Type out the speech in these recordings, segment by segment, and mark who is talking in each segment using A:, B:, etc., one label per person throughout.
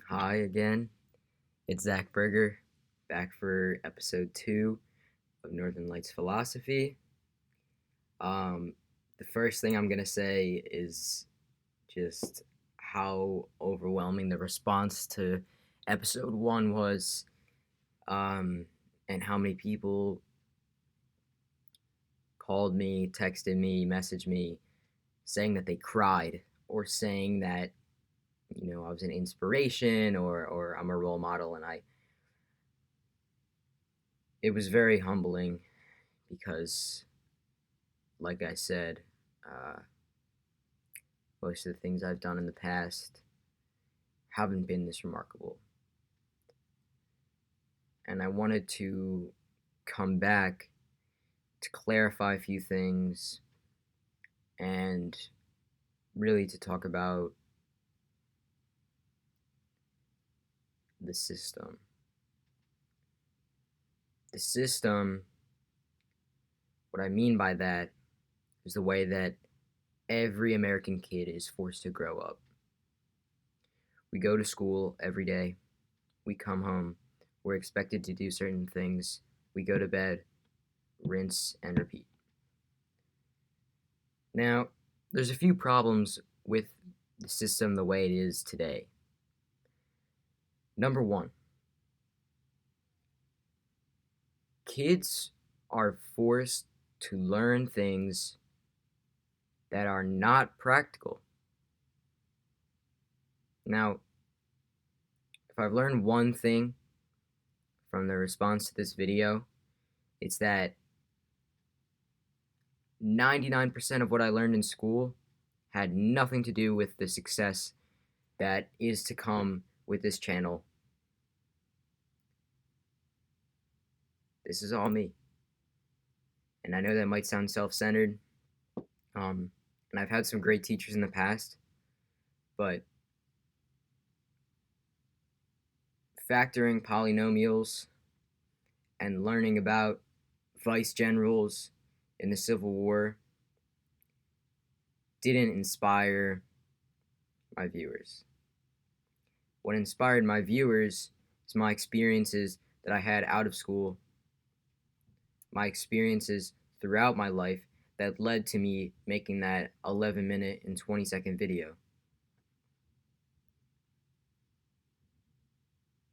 A: Hi again. It's Zach Berger, back for episode 2 of Northern Lights Philosophy. Um, the first thing I'm going to say is just how overwhelming the response to episode 1 was, um, and how many people called me, texted me, messaged me saying that they cried or saying that, I was an inspiration or I'm a role model. And it was very humbling because, like I said, uh, most of the things I've done in the past haven't been this remarkable. And I wanted to come back to clarify a few things and really to talk about the system. The system, what I mean by that is the way that every American kid is forced to grow up. We go to school every day, we come home, we're expected to do certain things, we go to bed, rinse and repeat. Now, there's a few problems with the system the way it is today. Number one, kids are forced to learn things that are not practical. Now, if I've learned one thing from the response to this video, it's that 99% of what I learned in school had nothing to do with the success that is to come with this channel. This is all me. And I know that might sound self-centered, and I've had some great teachers in the past, but factoring polynomials and learning about vice generals in the Civil War didn't inspire my viewers. What inspired my viewers is my experiences that I had out of school, my experiences throughout my life that led to me making that 11-minute and 20-second video.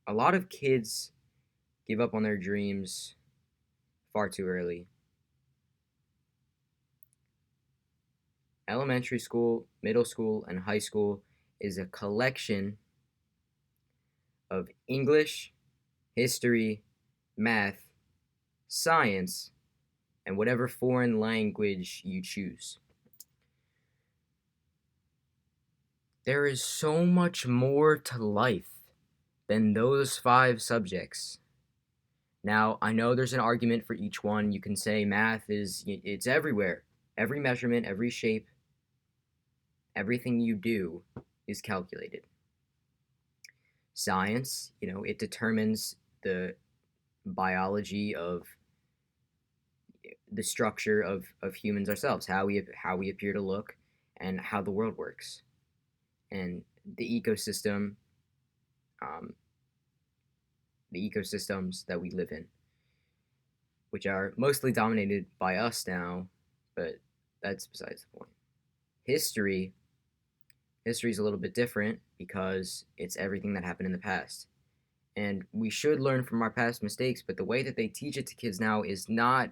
A: A lot of kids give up on their dreams far too early. Elementary school, middle school, and high school is a collection of English, history, math, science, and whatever foreign language you choose. There is so much more to life than those 5 subjects. Now, I know there's an argument for each one. You can say math it's everywhere. Every measurement, every shape, everything you do is calculated. Science, it determines the biology of the structure of humans ourselves, how we appear to look, and how the world works, and the ecosystem, um, the ecosystems that we live in, which are mostly dominated by us now, but that's besides the point. History History is a little bit different because it's everything that happened in the past. And we should learn from our past mistakes, but the way that they teach it to kids now is not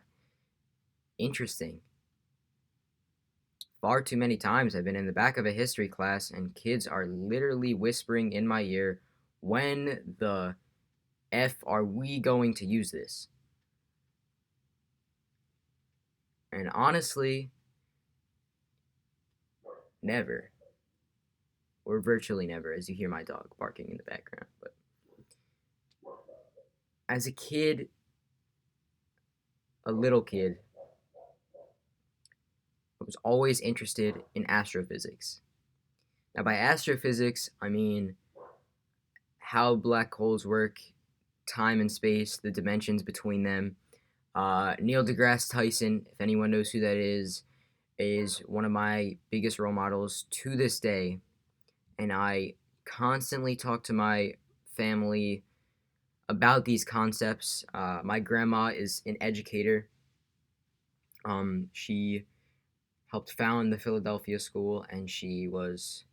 A: interesting. Far too many times I've been in the back of a history class and kids are literally whispering in my ear, when the F are we going to use this? And honestly, never. Or virtually never, as you hear my dog barking in the background. But as a kid, a little kid, I was always interested in astrophysics. Now, by astrophysics, I mean how black holes work, time and space, the dimensions between them. Neil deGrasse Tyson, if anyone knows who that is one of my biggest role models to this day, and I constantly talk to my family about these concepts. My grandma is an educator. She helped found the Philadelphia School, and she was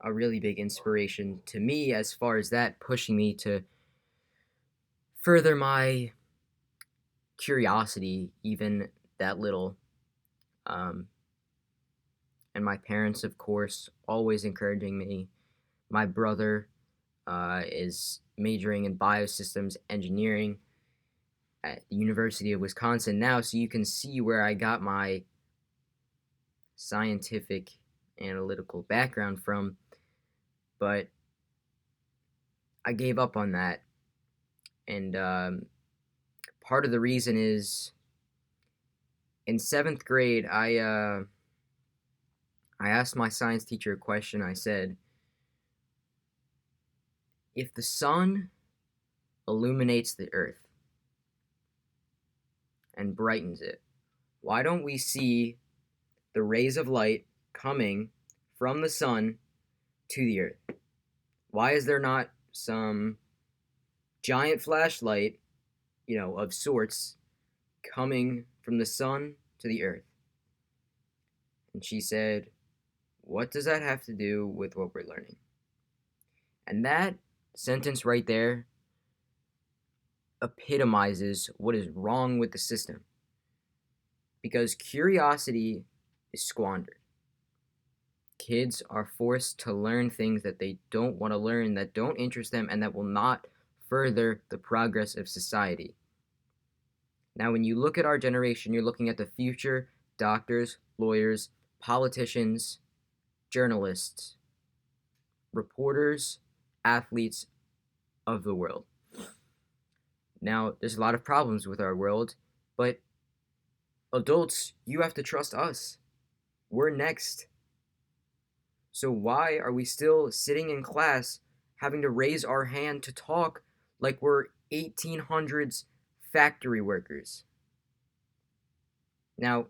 A: a really big inspiration to me as far as that, pushing me to further my curiosity, even that little. Um, and my parents, of course, always encouraging me. My brother is majoring in biosystems engineering at the University of Wisconsin now, so you can see where I got my scientific analytical background from. But I gave up on that, and part of the reason is in seventh grade, I asked my science teacher a question. I said, if the sun illuminates the earth and brightens it, why don't we see the rays of light coming from the sun to the earth? Why is there not some giant flashlight, of sorts, coming from the sun to the earth? And she said, what does that have to do with what we're learning? And that sentence right there epitomizes what is wrong with the system. Because curiosity is squandered. Kids are forced to learn things that they don't want to learn, that don't interest them, and that will not further the progress of society. Now, when you look at our generation, you're looking at the future doctors, lawyers, politicians, journalists, reporters, athletes of the world. Now, there's a lot of problems with our world, but adults, you have to trust us. We're next. So why are we still sitting in class having to raise our hand to talk like we're 1800s factory workers? Now,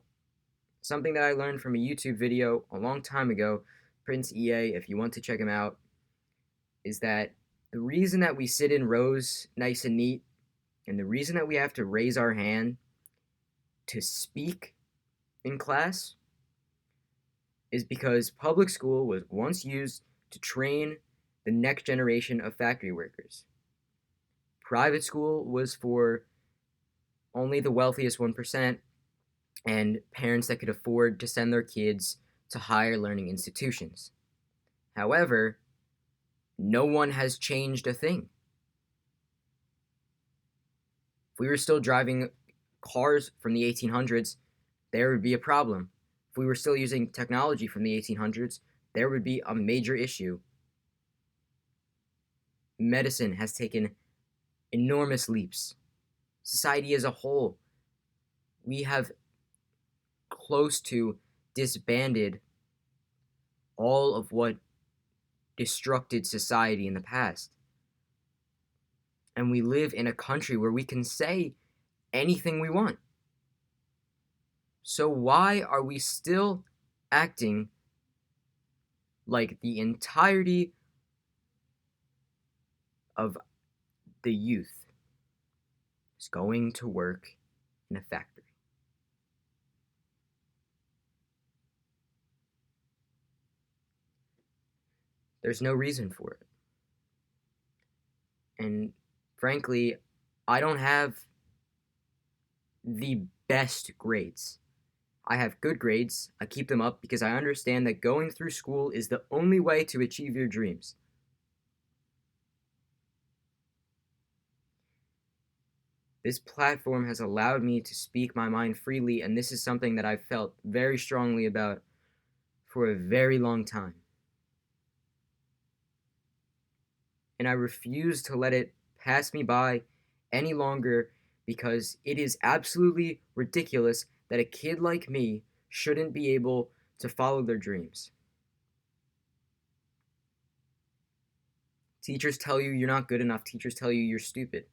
A: something that I learned from a YouTube video a long time ago, Prince EA, if you want to check him out, is that the reason that we sit in rows nice and neat, and the reason that we have to raise our hand to speak in class is because public school was once used to train the next generation of factory workers. Private school was for only the wealthiest 1% and parents that could afford to send their kids to higher learning institutions. However, no one has changed a thing. If we were still driving cars from the 1800s, there would be a problem. If we were still using technology from the 1800s, there would be a major issue. Medicine has taken enormous leaps. Society as a whole, we have close to disbanded all of what destructed society in the past. And we live in a country where we can say anything we want. So why are we still acting like the entirety of the youth is going to work in a factory? There's no reason for it. And frankly, I don't have the best grades. I have good grades. I keep them up because I understand that going through school is the only way to achieve your dreams. This platform has allowed me to speak my mind freely, and this is something that I've felt very strongly about for a very long time. And I refuse to let it pass me by any longer because it is absolutely ridiculous that a kid like me shouldn't be able to follow their dreams. Teachers tell you you're not good enough. Teachers tell you you're stupid.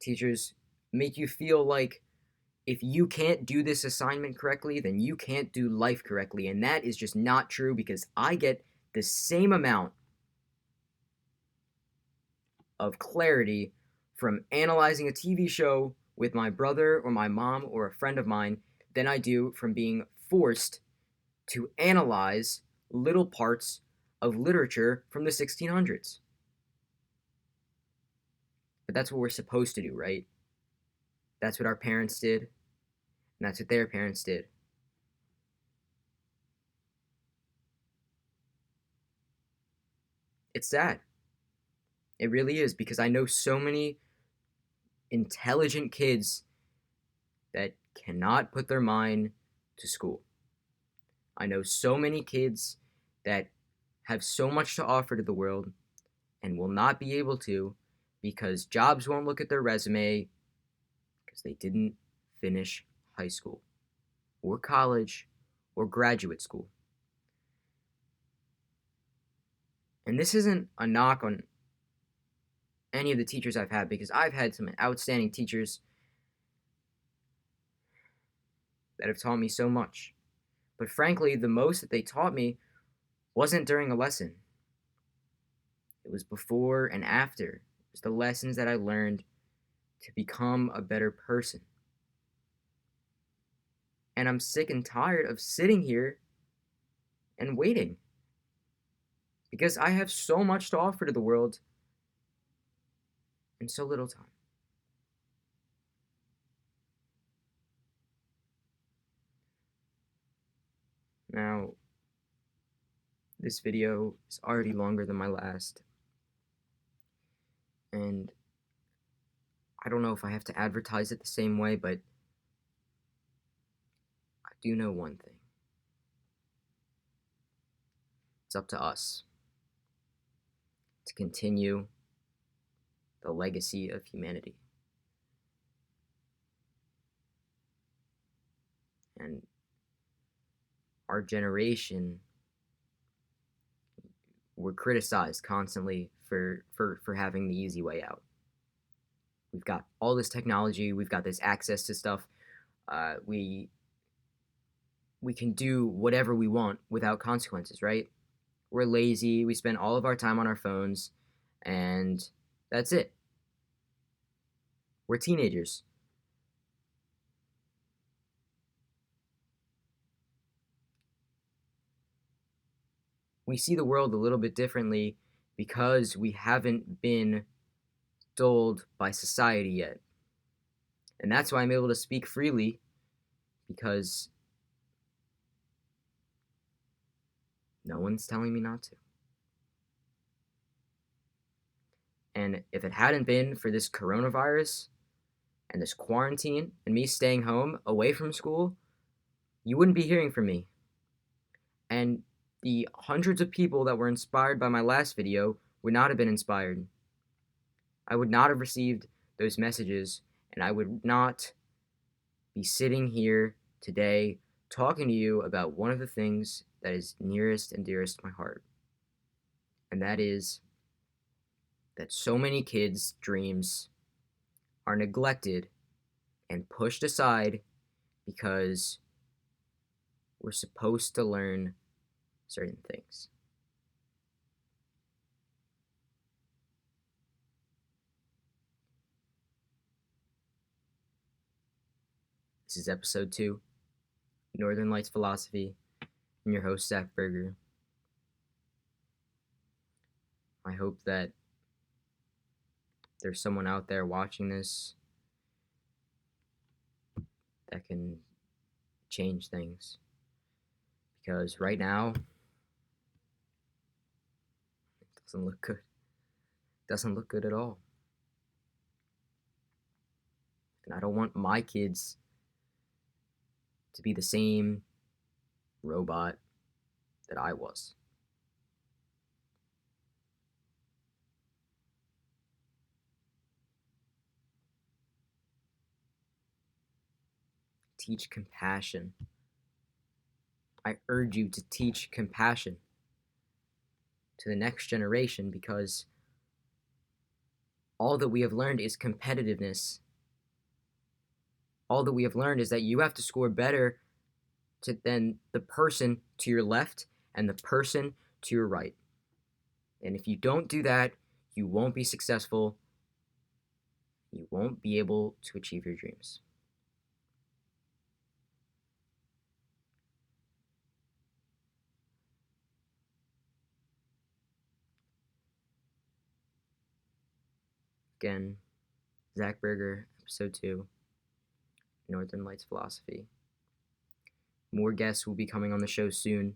A: Teachers make you feel like if you can't do this assignment correctly, then you can't do life correctly. And that is just not true because I get the same amount of clarity from analyzing a TV show with my brother or my mom or a friend of mine than I do from being forced to analyze little parts of literature from the 1600s. But that's what we're supposed to do, right? That's what our parents did, and that's what their parents did. It's sad. It really is, because I know so many intelligent kids that cannot put their mind to school. I know so many kids that have so much to offer to the world and will not be able to because jobs won't look at their resume because they didn't finish high school or college or graduate school. And this isn't a knock on any of the teachers I've had, because I've had some outstanding teachers that have taught me so much. But frankly, the most that they taught me wasn't during a lesson. It was before and after. It was the lessons that I learned to become a better person. And I'm sick and tired of sitting here and waiting, because I have so much to offer to the world in so little time. Now, this video is already longer than my last, and I don't know if I have to advertise it the same way, but I do know one thing. It's up to us to continue the legacy of humanity. And our generation, we're criticized constantly for having the easy way out. We've got all this technology, we've got this access to stuff. We can do whatever we want without consequences, right? We're lazy, we spend all of our time on our phones, and that's it. We're teenagers. We see the world a little bit differently because we haven't been dulled by society yet. And that's why I'm able to speak freely, because no one's telling me not to. And if it hadn't been for this coronavirus and this quarantine and me staying home away from school, you wouldn't be hearing from me. And the hundreds of people that were inspired by my last video would not have been inspired. I would not have received those messages, and I would not be sitting here today talking to you about one of the things that is nearest and dearest to my heart. And that is that so many kids' dreams are neglected and pushed aside because we're supposed to learn certain things. This is episode 2, Northern Lights Philosophy. I'm your host, Zach Berger. I hope that there's someone out there watching this that can change things. Because right now, it doesn't look good. It doesn't look good at all. And I don't want my kids to be the same robot that I was. Teach compassion. I urge you to teach compassion to the next generation, because all that we have learned is competitiveness. All that we have learned is that you have to score better than the person to your left and the person to your right. And if you don't do that, you won't be successful. You won't be able to achieve your dreams. Again, Zach Berger, episode 2, Northern Lights Philosophy. More guests will be coming on the show soon.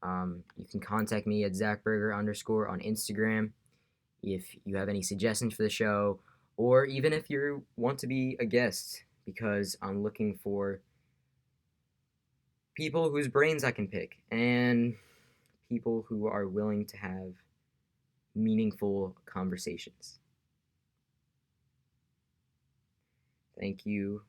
A: You can contact me at ZachBerger_ on Instagram if you have any suggestions for the show, or even if you want to be a guest, because I'm looking for people whose brains I can pick and people who are willing to have meaningful conversations. Thank you